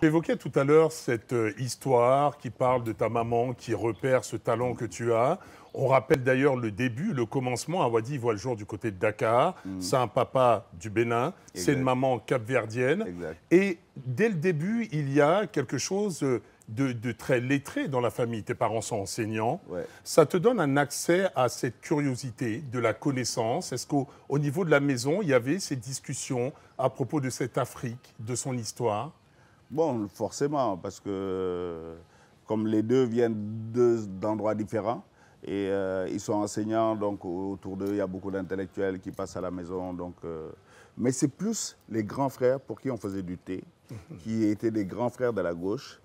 Tu évoquais tout à l'heure cette histoire qui parle de ta maman qui repère ce talent que tu as. On rappelle d'ailleurs le début, le commencement. Awadi voit le jour du côté de Dakar. C'est un papa du Bénin, c'est une maman capverdienne. Exact. Et dès le début, il y a quelque chose de très lettré dans la famille. Tes parents sont enseignants. Ouais. Ça te donne un accès à cette curiosité, de la connaissance. Est-ce qu'au niveau de la maison, il y avait ces discussions à propos de cette Afrique, de son histoire? Bon, forcément, parce que comme les deux viennent d'endroits différents, et ils sont enseignants, donc autour d'eux, il y a beaucoup d'intellectuels qui passent à la maison. Donc, mais c'est plus les grands frères pour qui on faisait du thé, qui étaient des grands frères de la gauche,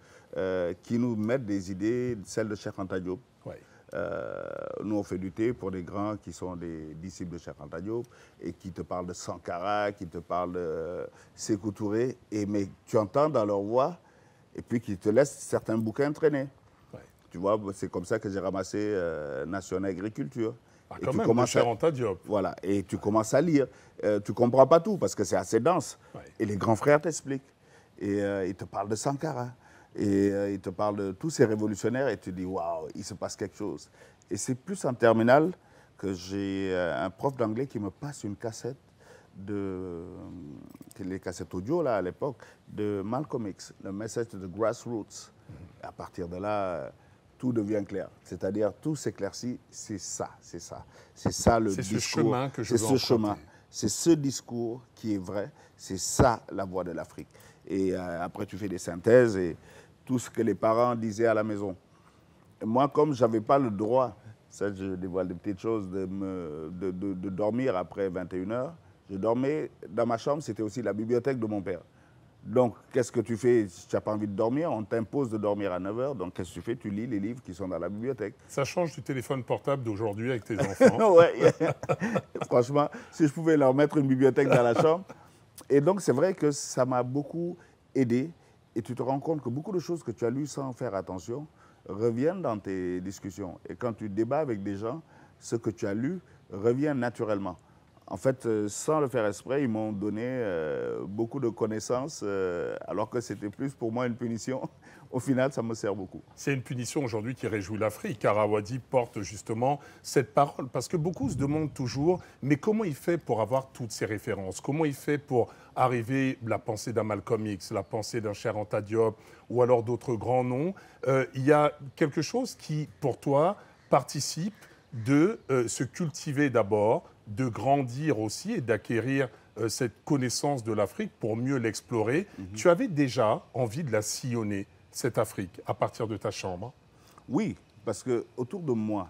qui nous mettent des idées, celles de Cheikh Anta Diop. Ouais. Nous, on fait du thé pour des grands qui sont des disciples de Cheikh Anta Diop et qui te parlent de Sankara, qui te parlent de Sékou Touré, mais tu entends dans leur voix et puis qui te laissent certains bouquins traîner. Ouais. Tu vois, c'est comme ça que j'ai ramassé Nation Agriculture. Ah, Et quand tu même, commences Cheikh Anta Diop. Voilà, et tu commences à lire. Tu ne comprends pas tout parce que c'est assez dense. Ouais. Et les grands frères t'expliquent. Et ils te parlent de Sankara. Et ils te parlent de tous ces révolutionnaires et tu dis, waouh, il se passe quelque chose. Et c'est plus en terminale que j'ai un prof d'anglais qui me passe une cassette les cassettes audio là à l'époque, de Malcolm X, le message de Grassroots. Et à partir de là, tout devient clair. C'est-à-dire, tout s'éclaircit, c'est ça, c'est ça. C'est ça le discours. C'est ce chemin que je veux C'est ce chemin. emprunter. C'est ce discours qui est vrai. C'est ça la voix de l'Afrique. Et après, tu fais des synthèses et tout ce que les parents disaient à la maison. Et moi, comme je n'avais pas le droit, ça je dévoile des petites choses, de dormir après 21h, je dormais dans ma chambre, c'était aussi la bibliothèque de mon père. Donc, qu'est-ce que tu fais si tu n'as pas envie de dormir? On t'impose de dormir à 9h, donc qu'est-ce que tu fais? Tu lis les livres qui sont dans la bibliothèque. Ça change du téléphone portable d'aujourd'hui avec tes enfants. Ouais. Franchement, si je pouvais leur mettre une bibliothèque dans la chambre. Et donc, c'est vrai que ça m'a beaucoup aidé. Et tu te rends compte que beaucoup de choses que tu as lues sans faire attention reviennent dans tes discussions. Et quand tu débats avec des gens, ce que tu as lu revient naturellement. En fait, sans le faire exprès, ils m'ont donné beaucoup de connaissances, alors que c'était plus pour moi une punition. Au final, ça me sert beaucoup. C'est une punition aujourd'hui qui réjouit l'Afrique, car Awadi porte justement cette parole. Parce que beaucoup se demandent toujours, mais comment il fait pour avoir toutes ces références? Comment il fait pour arriver la pensée d'un Malcolm X, la pensée d'un Cheikh Anta Diop, ou alors d'autres grands noms? Il y a quelque chose qui, pour toi, participe de se cultiver d'abord, de grandir aussi et d'acquérir cette connaissance de l'Afrique pour mieux l'explorer. Tu avais déjà envie de la sillonner, cette Afrique, à partir de ta chambre? Oui, parce que autour de moi,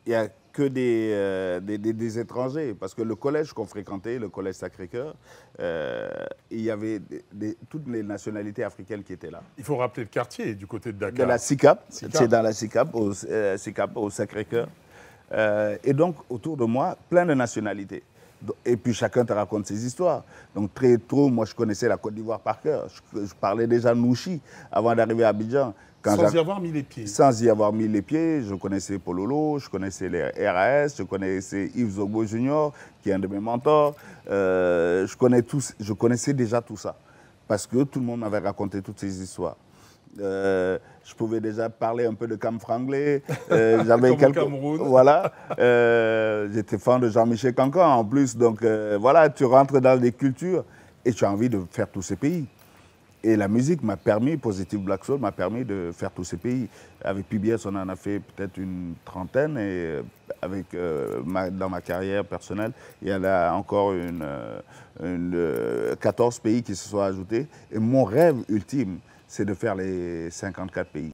il n'y a que des étrangers. Parce que le collège qu'on fréquentait, le collège Sacré-Cœur, il y avait toutes les nationalités africaines qui étaient là. Il faut rappeler le quartier du côté de Dakar. De la SICAP, SICAP. c'est dans la SICAP, au Sacré-Cœur. Et donc, autour de moi, plein de nationalités. Et puis, chacun te raconte ses histoires. Donc, très tôt, moi, je connaissais la Côte d'Ivoire par cœur. Je parlais déjà Nouchi avant d'arriver à Abidjan. Sans y avoir mis les pieds. Sans y avoir mis les pieds, je connaissais Pololo, je connaissais les RAS, je connaissais Yves Zogo Junior, qui est un de mes mentors. Je connaissais déjà tout ça, parce que tout le monde m'avait raconté toutes ces histoires. Je pouvais déjà parler un peu de Cam Franglais. J'avais Comme au Cameroun. Voilà. J'étais fan de Jean-Michel Cancan en plus. Donc voilà, tu rentres dans des cultures et tu as envie de faire tous ces pays. Et la musique m'a permis, Positive Black Soul m'a permis de faire tous ces pays. Avec PBS, on en a fait peut-être une trentaine. Et avec, dans ma carrière personnelle, il y en a encore 14 pays qui se sont ajoutés. Et mon rêve ultime, c'est de faire les 54 pays.